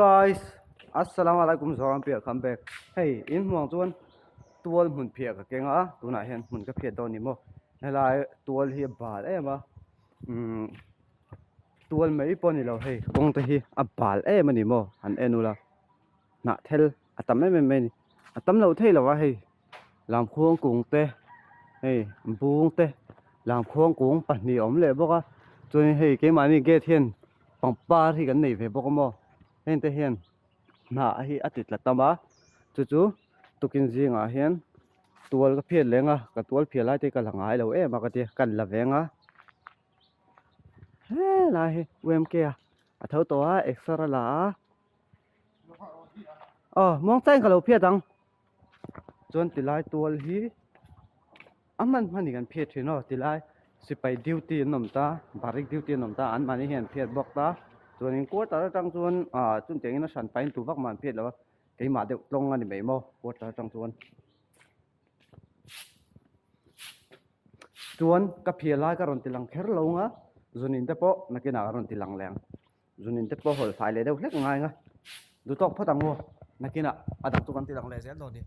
Guys, assalamualaikum Zorampianga come back. Hey, in huang chuan tual mun phia ka kenga tuna hian mun ka phia dawn ni mo. Helai tual hi bal ema. Tual mai pon ni lo hey kong te hi a bal ema ni mo han enula. Na thel atam me ni. Atam lo thei lo wa hey. Lam khuang kung te. Hey, bung te. Lam khuang kung pan ni om le boka. Chuan hey ke mani ge thian pangpa hi kan nei ve boka mo. Hen te hian na hi atit la tama chu tukin zinga hian tual ka phiat lenga ka tual phia lai te ka langai lo e ma ka te kan la venga he la hi wem ke a thau to a extra la mong tang ka lo phiat ang chon tilai tual hi aman mani kan phiat thino tilai sipai duty nom ta barik duty nom ta an mani hian phiat bok ta chuan in ko ta tang chuan chun tengin a san pain tu vak man phiat lo ke ma deuh tlong ani mai mo ko ta tang chuan ka phia lai ka ron tilang kher lo nga zunin te po nakina ron tilang leng zunin te po hol fai le deuh hlek ngai nga du tok photang ngo nakina adak tu kan tilang le zel lo ni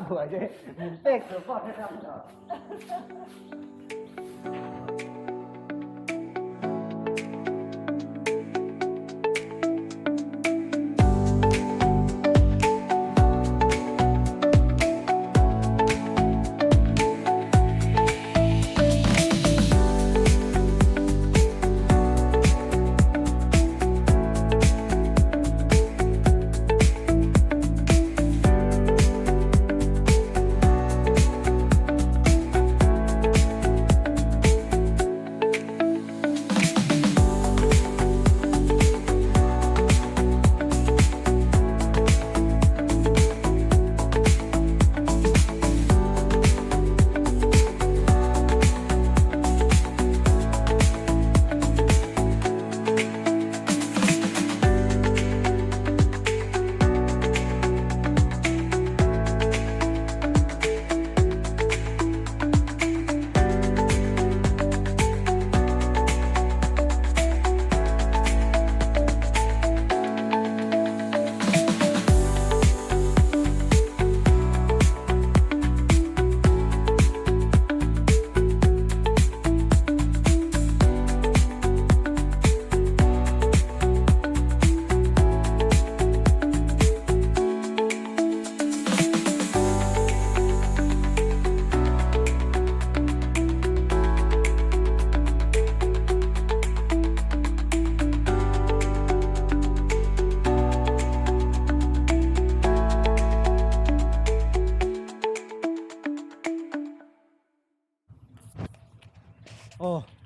buổi chứ mình tết rồi con thế nào rồi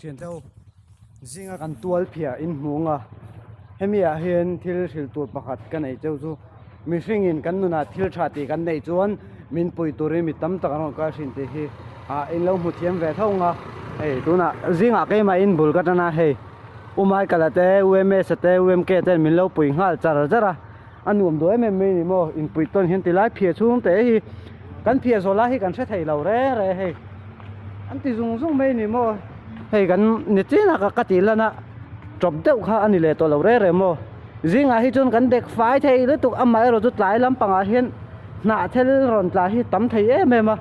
chuyện đâu zinga kan tual phia in hunga hemia hian thil thil tur pakhat kan nei cheu chu mi hringin kan nuna thil thati kan nei chuan min pui turi mi tam tak ron ka hrin te hi in lo mu thiam ve thonga hei tuna zinga ke ma in bul katana hei umai kalate ums te umk te min lo pui ngal char chara anuam do em me ni mo in pui ton hian tilai phia chung te hi kan phia zola hi kan se thei lo re hei an ti zung zung me ni mo hei kan Nitin ka katilana drop deuh kha ani le to lo re mo zinga hi chun kan dek fai thei le tuk amai ro chu tlai lam panga hian na thel ron tla hi tam thei em a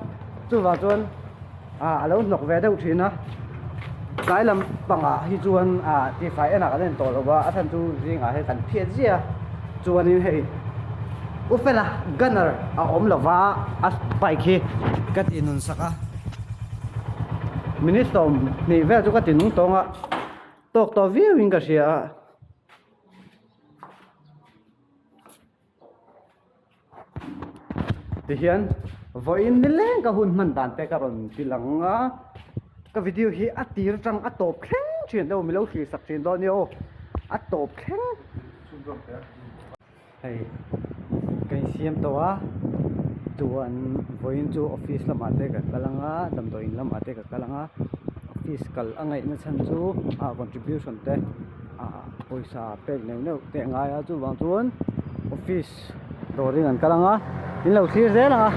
chu wa chun alo nok ve deuh thina tlai lam panga hi chuan ti fai ena ka len to lo wa athan chu zinga he kan phiat zia chuan in hei ufela gunner om lova as pai khi katinun saka Ministom ni ve chu ka tinung tonga tok to view in ka sia ti hian voin ni leng ka hun man dan te ka ron tilanga ka video hi atir tang atop khleng chen do mi lo hi sak chen do ni o atop khleng hei kai siam to wa tuan voin chu office lam ate ka kalanga damdoin lam ate ka kalanga fiscal angai na chan chu contribution te poisa pek nei no te ngai a chu wang chuan office doring an kalanga in lo thlir zel anga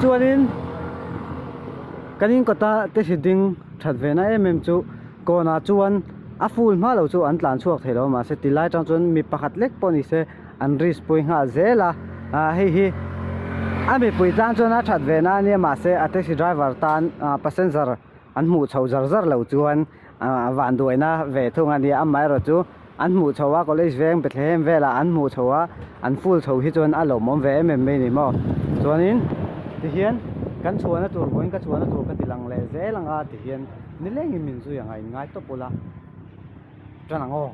chuanin kanin kota te hiding that vena em chu kona chuan a full ma lo chu an tlan chuak thelo ma se tilai tang chuan mi pakhat lek poni se an ris poi nga zela hei hi ami pui tang chuan a that vena ni ma se a taxi driver tan passenger an mu chho zar zar lo chuan van duina ve thung ani amai ro chu an mu chowa college veng Bethlehem vela an mu chowa an full chho hi chuan a lo mom ve em me ni mo chuanin ti hian kan chuana tur boin ka chuana tur ka tilang le zelanga ti hian ni leng min chu yang ai ngai to pula tranango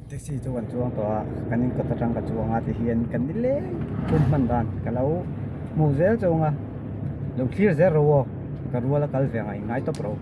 taxi chuan chuang to kanin ka tang ka chuanga ti hian kan ni le kun man dan ka lo mu zel chunga lo clear zero ka ruala kal ve ngai ngai to pro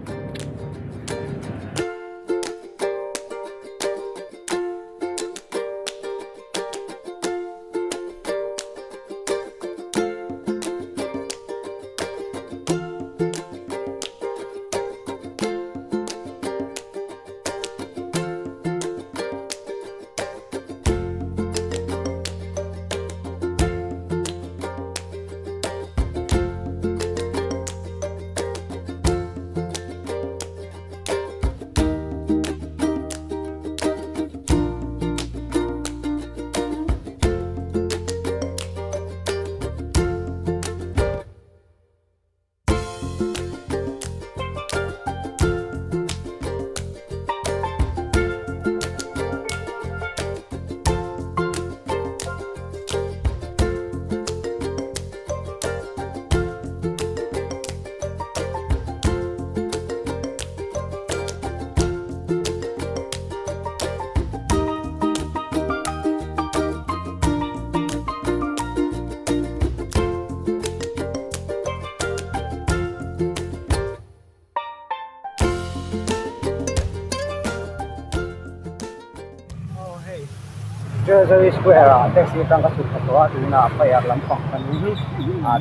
Jersey Square taxi tang ka suk thawa tuna payak lam pang kan ni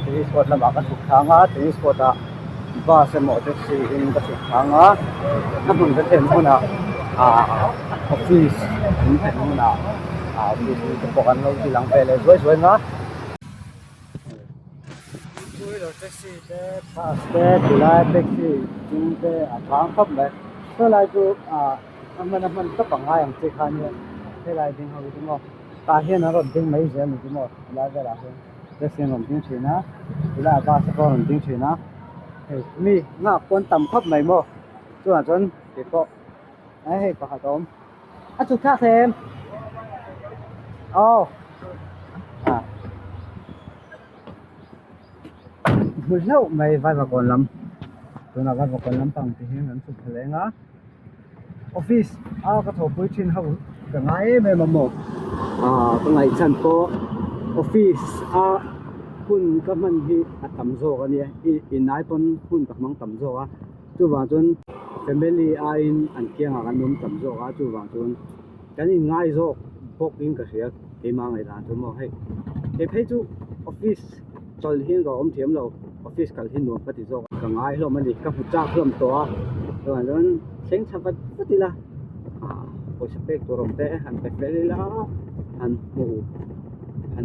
tiri spot lam ka suk thanga tiri spot a bus mo taxi in ka suk thanga namun ka ten huna office in ten huna office ko pokan lo ti lang pele zoi nga zoi lo taxi te pass te tila taxi tin te athang khap le so lai chu man ka pangai ang che khania thế lại tiếng hậu tiếng ngọc ta hiện nó còn tiếng mấy giờ mình tiếng ngọc là cái là cái xem còn tiếng chuyện á là ba sẽ còn tiếng chuyện á mi ngọc quan tâm khắp mấy mô chú là chân thì có ấy có hạt tôm chụp khác xem mình lâu mày vai vào còn lắm tôi là vai vào còn lắm bằng thì hiện vẫn chụp lên á office cái thổ bụi trên hậu cái ngày mấy mà một cái ngày chân phố office hun các mình hi tầm rô cái này in ai pun hun các mang tầm rô á chú vào chun family in anh kia hàng anh muốn tầm rô á chú vào chun cái này ngay rô bốc in cái gì cái mang này là chú mua hay cái thấy chú office cho hiên cái ông thiếm rồi office cái hiên luôn cái gì rô cái ngày rồi mình đi các phụ trách làm to rồi chun sáng sớm phải cái gì là có spek torong te han pe pe la han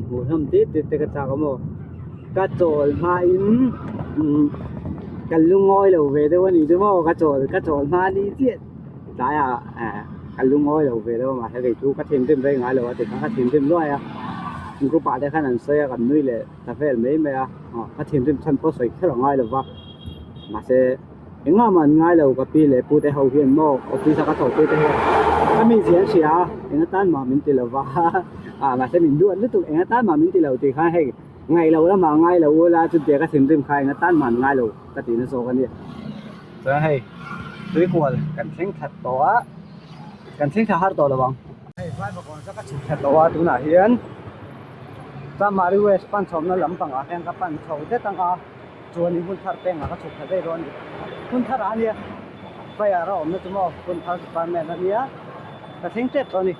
mu ham ti te ka cha mo ka chol ma in kan lu ngoi lo ve de wani de mo ka chol ma ni ti dai kan lu ngoi lo ve de ma ha ge chu ka thim tim ve ngai lo te ka thim tim loi ku pa de khan an se kan nui le ta fel me me ka thim tim chan po soi khelo ngai lo wa ma se enga man ngai lo ka pi le pu te ho hian mo office ka tho te te mình diễn xia anh tan mà mìnhตีlâu va mà sẽ mình đuổi lúc anh tan mà mìnhตีlâu thì khai hay ngày lâu đó mà ngày lâu là chút tiền cái tiền tiền khai anh tan mà ngày lâu cái tiền nó số cái gì thế hay tuy quần cảnh sinh thật to cảnh sinh thật hard to là bằng hay vai mà còn rất cái thật to tu nào hiền ta mà đi West pan chom nó lắm bằng anh các pan chầu thế tăng chuan đi buôn thar tên là các chục thật đây rồi buôn thar anh đi bây giờ rồi nó chúng nó buôn thar pan mẹ nó đi á cái tiếng chết rồi nè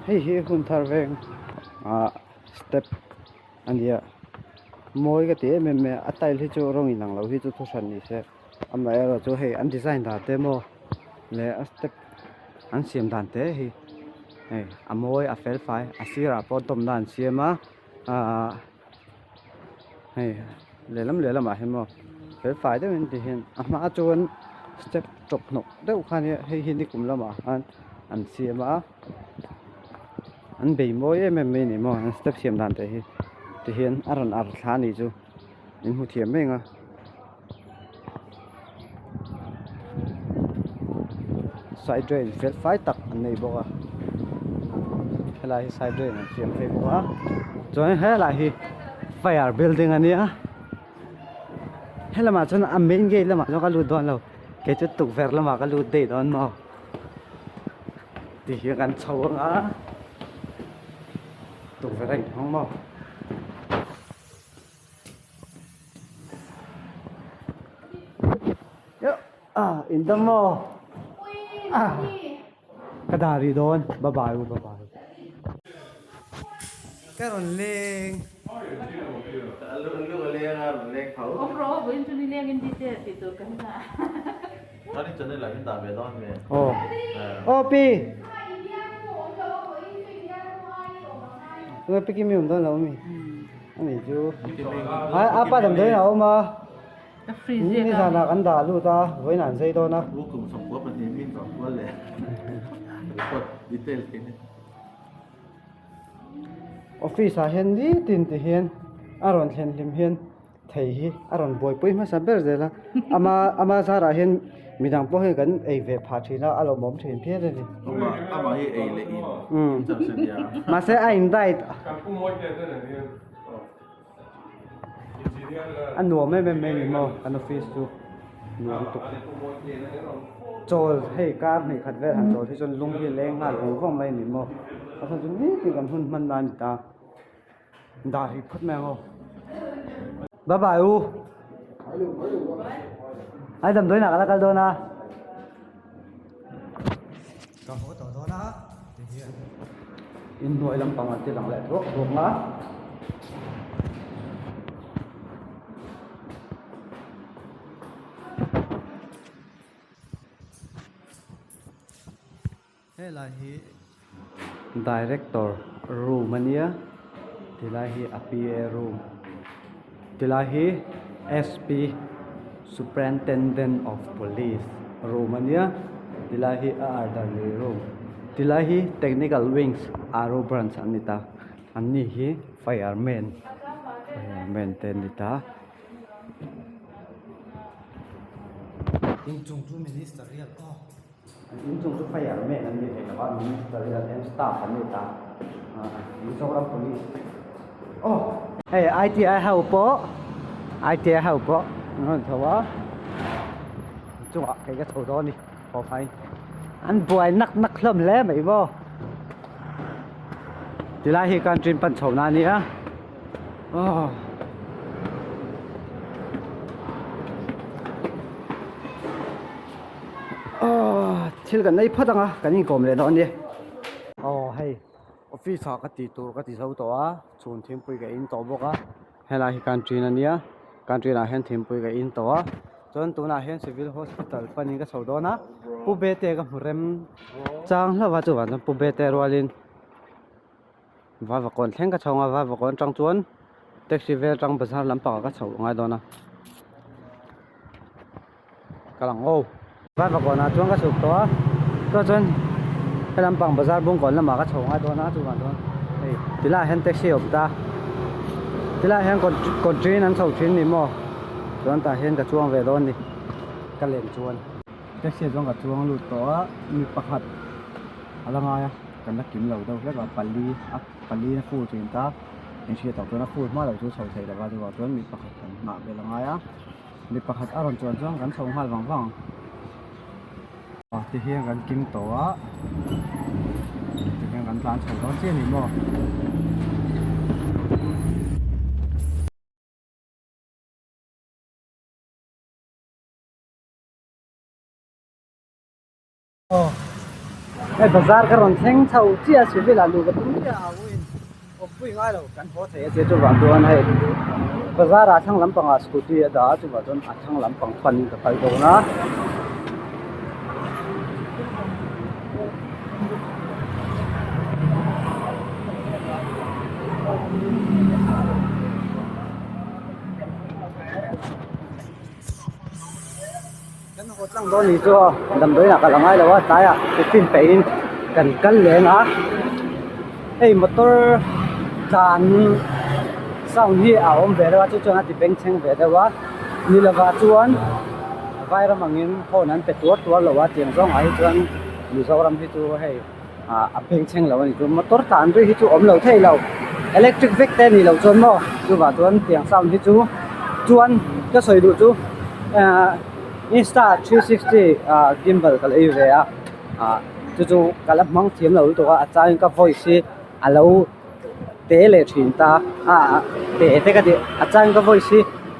hey hun thar veng step and ya môi cái tía mềm mềm ở tay thì chỗ rong inang lâu thì chỗ thu sản đi xe âm lại rồi chỗ hay ăn design đàn thế mò lẽ step ăn xiêm đàn thế thì này môi phèn phải xí ra bọn tôm đàn xiêm á hay lẽ lắm mà hem mò phèn phải đấy mình thì hiện mà chỗ step chọc nọ đâu khăn hay hiện đi cũng lắm mà ăn xiêm á ăn bì môi em mềm này mò step xiêm đàn thế thì hiện aron thà này chú mình hụt thiểm mình à side drain phết phải tắc anh này bỏ hay là side drain anh xiêm phết quá rồi hay là hi fire building anh nhá hay là mà cho nó main gate là mà cho cái lụt đòn lâu cái chút tục vẹt là mà cái lụt để đòn mà thì hiện ăn sâu á tục vẹt anh không mà in the mall cái đài đón bye bye cái rồng lên lúc lên khẩu ông rõ với chúng đi lên cái gì thì tôi cần là nó đi cho nên là hiện tại về đó về pi người pi kim miếng đó là ông anh ấy chú apa làm thế nào màนี่สานักอันดาลูตาไว้หนานใจตัวนะ ลูกกลุ่มสองพวกมันมีสองพวกเลยกดดีเทลทีนี้ ออฟฟิศเห็นดีตินติเห็นอารอนเห็นลิมเห็นไทยอารอนบอยปุ้ยมาสับเบอร์เจล่ะอามาสาระเห็นมีดังพวกเห็นกันไอเวพาทีนะอารมณ์ผมเห็นเพี้ยเลยนี่เอามาให้เอเลยอินจับสัญญามาเสียไอ้ได้ anh nuông mấy mấy mấy mò anh office chú nuông tục trôi hay cá này khát vẽ hàng trôi thì cho lung hi lên hà lung không mấy nỉ mòเขาทำจนนี่คือกันหุ่นมันนานตาด่าที่พัดแมงเอาบ๊ายบายอูไอ้ดำด้วยหนักแล้วกันโดนนะก็หัวต่อโดนนะอินหน่วยลำปางอันที่หลังแหละทุกทุกนะTilahi Director Romania Tilahi APA Room Tilahi SP Superintendent of Police Romania Tilahi Artillery Room Tilahi Technical Wings Aro Branch Anita Anihi Fireman Tenita Injung tu Ministerial Injung tu fireman and Ministerial and staff Anita Zorampianga hey ITI help ITI help nó thua chung cái thầu đó đi khó phải anh buổi nắc lắm lẽ mày vô thì lại hiện trên bàn thầu này nhá 칠 gần đây phát đăng cái gì cũng lên đó đi hay office cái tí tour cái tí sâu to chun thêm bụi cái in to bốc hay là country này country là hiện thêm bụi cái in to chọn tu là hiện civil hospital phần cái sâu đó na pu bete cái rem trang là vài chỗ vài pu bete rồi lên vài con theng cái chồng vài con trang chuan taxi về trang bazaar làm bảo cái sâu ngay đó na cái lăng ô vài con na chuan cái sâu toก็จนไปลำปางบาซาร์บุ้งก่อนแล้วมาก็ชงไอ้ตัวนั้นจุดนั้นตัวทีละเห็นแท็กซี่ออกตาทีละเห็นคนจีนนั้นเขาจีนนี่มั้งจนตาเห็นกับช่วงเวลานี่ก็เล่นชวนแท็กซี่ช่วงกับช่วงหลุดตัวมีประคัดอะไรไงกันนักกินเหล่าเดียวแล้วก็ปัลลีนักฟูจีนตาอย่างเช่นตัวนักฟูมาเราช่วยเขาใช้แต่ว่าตัวจนมีประคัดกันหนักเป็นอะไรอ่ะมีประคัดอารมณ์จวนช่วงกันส่งหัดวังที่เฮียกันกินตัวที่เฮียกันร้านสดร้อนเจี๊ยนี่มั้งไอ้บาซาร์ก็ร้อนแข็งเท่าเจี๊ยสุดเวลาลูกก็ต้องเจี๊ยเอาเองโอเค pui ngai lo kan ho the che chu wa tuan hei bazar a thang lam panga scooty da chu wa chon a thang lam pang pan ka kai do na kan ho tlang do ni chu dam doi na ka langai lo wa tai a tin pe in kan le na ei motor kan sound hi a om ve ra chu chona ti peng cheng ve da wa ni la wa chuan vai ra mangin phone an pe tuar lo wa tiang zong ai chuan ni zoram hi chu hei a peng cheng lo ni chu motor tan ri hi chu om lo thei lo electric vehicle te ni lo chon mo chu wa chuan tiang sound hi chu chuan ka soi du chu Insta 360 gimbal kal ei ve a chu kalap mang thiam lo to a chain ka voice hi alo te le thin ta te ka di a chain ka voice hi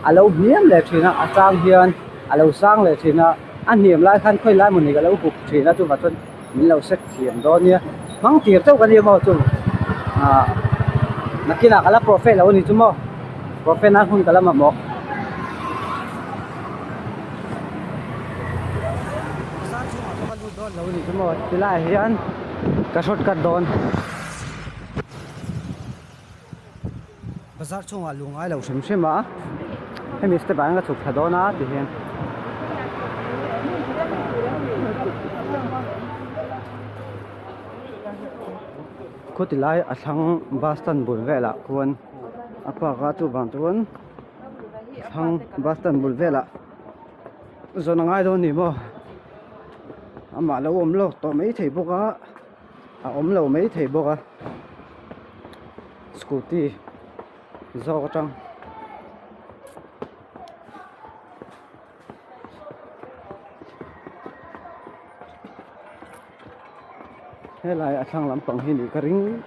alo hiam le thina a chang hian alo sang le thina an hiam lai khan khoi lai mun ni ka lo buk thina chu ma chon min lo sek thiam do nia mang tir chau ka ni mo chu nakina kala profile lo ni chu mo profile na hun kala ma mo lâu thì chúng tôi lại hiện cả sốt cắt đòn bazar chung à lung ai lâu xem mà hay mình sẽ bán cái chụp thật đó na thì hiện cô thì lại ở thằng Boston buồn về là quân apa cái tu bằng tuấn thằng Boston buồn về là rồi nó ngay đó nè mà mà lâu ôm lâu to mấy thầy bốc á ôm lâu mấy thầy bốc á scooty do trong thế lại thằng làm bằng hình cái ring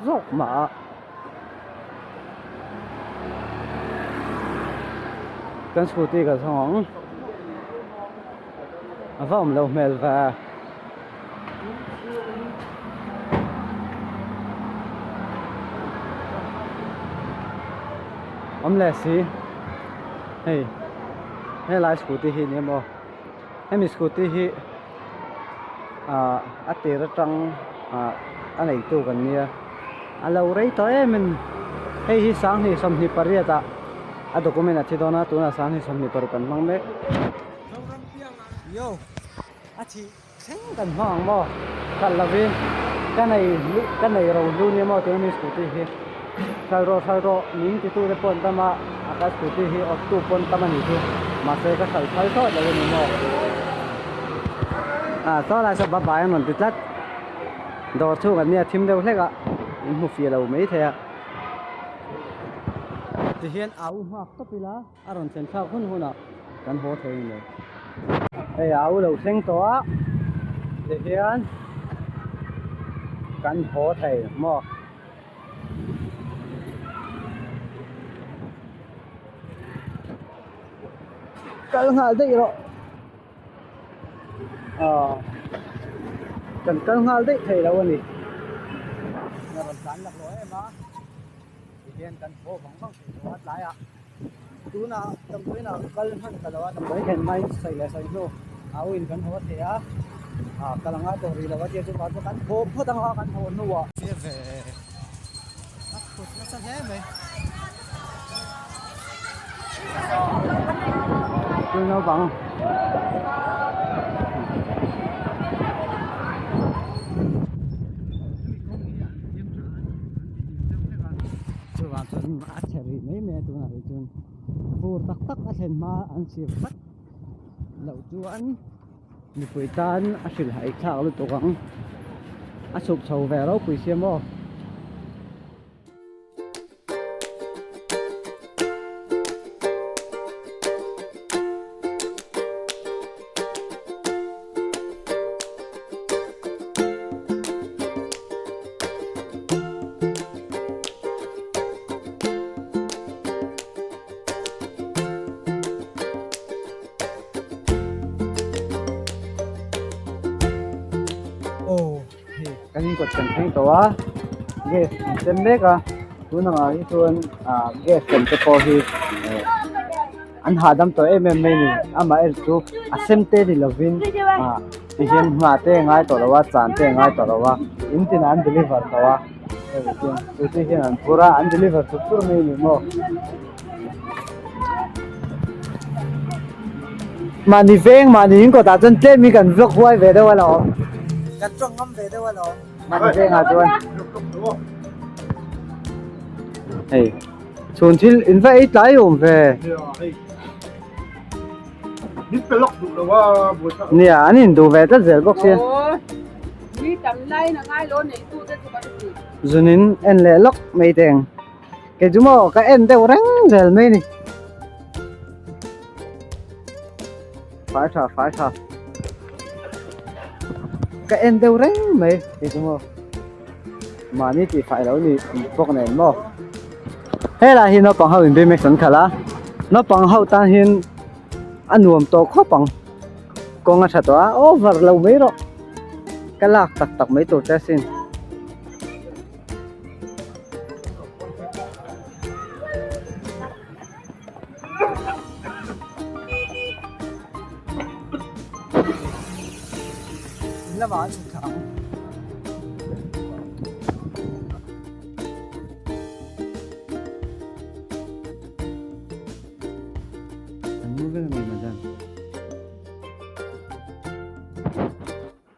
róc mà cái scooty cái thằng vòng lâu mèo và lẹ xí hey lái scooty hi nè mo mình scooty hi tê ra trăng anh này tu gần nia lâu đấy tới mình hi sáng hi xong hi paria ta document thì đó na tu na sáng hi xong hi paru kan mang me yo chị sáng cần hoang mo cần là viên cái này rồi luôn nha mo tiếng mình scooty hi sai rồi những cái tu để pon tama cái scooty hi ở tu pon tama ni tu mà sẽ cái sai thôi là cái mo sau lại sẽ bắt bài anh mình tít đồ thu cái này thêm đâu thế cả một phía đầu mấy thế thì hiện áo hoặc tốt là rồi chân thao hun à cần hỗ trợ này đây áo đầu xanh to thì hiện cần hỗ trợ mà cần hal đấy rồi cần hal đấy thầy đâu anh nhà mình bán lạc lối em á thì hiện cần hỗ bằng thì hết lại chú nào tầm tuổi nào cân hơn cả đó tầm tuổi hiện nay xây lô áo in cần hỗ thế á cả lăng tôi đi là cái chuyện chúng ta cần hỗ tăng hoa cần hỗ nữa về nó sao thế vậy tôi nó bằng chân achari mấy mẹ tụi này chân vô tắc anh mà anh xịt phát lẩu chú anh một buổi tan anh xịt hải thảo luôn tụi con anh sụp sầu về đâu buổi xem không cái gì còn cần thêm tàu á ghê xem biết à tu na ngai tuan gas kan te po hi an hadam to em ni ama er chu asem te di lovin ti hian ma te ngai to lawa chan te ngai to lawa in tin an deliver tawa everything tu ti hian an pura an deliver tu pur mai ni mo mà đi phèn mà đi có ta chân trên mi cần vlog quay về đâu à lọ cần trong ngâm về đâu à lọ mà đi phèn à chuan hey chuan thil invite lại ôm về Nít cái lốc được rồi nè anh nhìn đồ về rất dễ bốc xe mi tầm nay là ngay luôn này tu tới chụp ảnh rồi nên em lẽ lốc mấy tiền cái chúng mà cái em đâu răng dễ mấy này phải thà cái em đâu răng mấy cái chúng mà ní chỉ phải đâu ní bốc này mà hay là hiện nó bằng hậu bên mấy sân khá là nó bằng hậu ta hiện anh nuông to khó bằng con ngắt đó over lâu mấy rồi cái lạc tặc mấy tổ test xin là mà anh chụp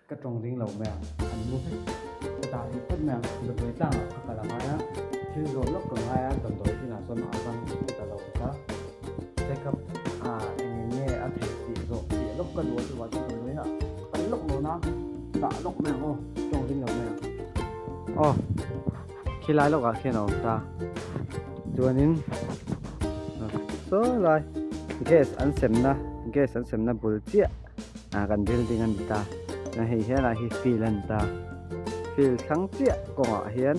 cái trồng riêng lẩu mèo anh mua hết cái tạo thì tất mèo được lấy tăng cả là mai á khi rồi lúc còn hai á tuần tới thì là xuân hạ văn cả lẩu đó cái cấp anh nghe anh thấy gì rồi thì lúc cần đuổi thì vào trong tuần đấy hả cái lúc nó tạo lúc mèo ô trồng riêng lẩu mèo ô khi lái lúc à khi nào ta cho nên số rồi gas anh xem na bul chia kan building an ta na hei hian hi feel an ta feel thang chia ko nga hian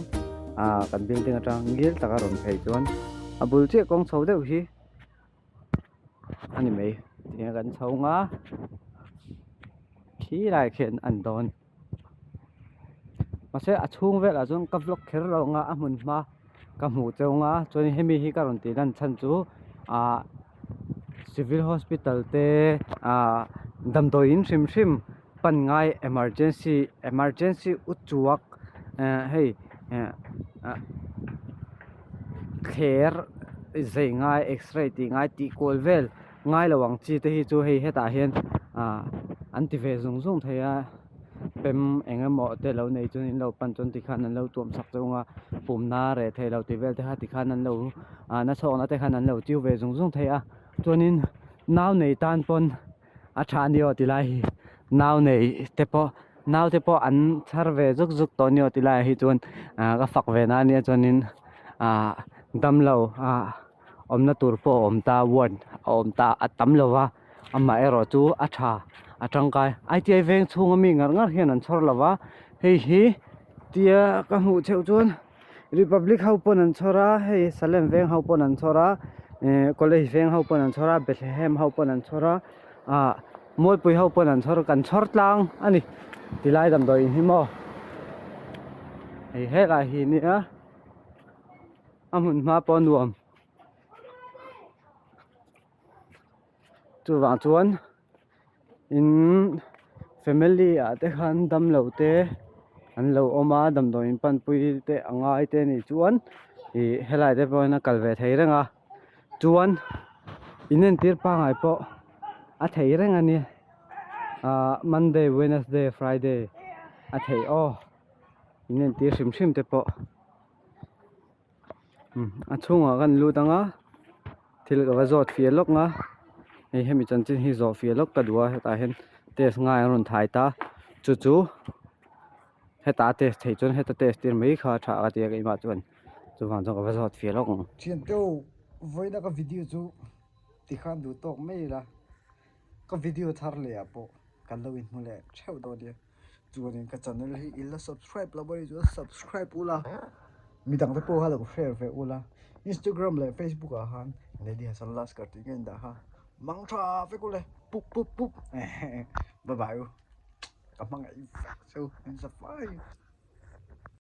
kan building atang ngil taka ron phei chuan a bul chia kong chho deuh hi ani mei thia kan chho nga khi lai khen an don ma se a chung vel a chung ka vlog kher lo nga a mun ma ka mu cheu nga chuan hemi hi ka ron ti dan chan chu civil hospital te dam to in shim pan ngai emergency uchuak hey kher zai ngai x-ray ti ngai ti kol vel ngai lawang chi te hi chu hei heta hian anti ve zung theia pem engemaw te lo nei chun in lo pan chun ti khan an lo tuam sak chunga pumna re thei lo ti vel te ha ti khan an lo na chhawng na te khan an lo chiu ve zung theia chuanin naw nei tan pon a thanio ti lai naw nei te po an thar ve zuk tonio ti lai hi chuan ka fak ve na nia chuanin dam lo omna tur po om ta won om ta atam lowa amma ero chu a tha atangkai ITI veng chunga mi ngar hian an chhor lawa hei hi tia ka hmu cheu chuan republic ho pon an chhora hei salem veng ho pon an chhora college veng ho pon an chhora bethlehem ho pon an chhora moi pui ho pon an chhor kan chhor tlang ani tilai dam doi hi mo hei he la hi ni a amun ma pon nuam chu wang chuan in family te khan dam lo te an lo oma dam do in pan pui te angai te ni chuan hi helai te pawna kalve thei renga chuan inen tir pa ngai po a thei renga ni Monday Wednesday Friday a thei inen tir sim te po a chunga kan lu tanga thil ka wazot fialok nga hei hemi chan chin hi zo fialok ka duwa heta hen test ngai ron thai ta chu heta test thei chon heta test tir mai kha tha ka te ka ima chuan chu wang chang ka wazot fialok chian teu voina ka video chu ti khan du tok mai la ka video thar le apo kan lo in mule cheu do dia chuanin ka channel hi illa subscribe la bari chu subscribe ula midang te po hala ko share fe ula Instagram le Facebook a han le dia san last ka ti ngen da ha mang tha fe ko le pup bye bye kamang ai so in sa fai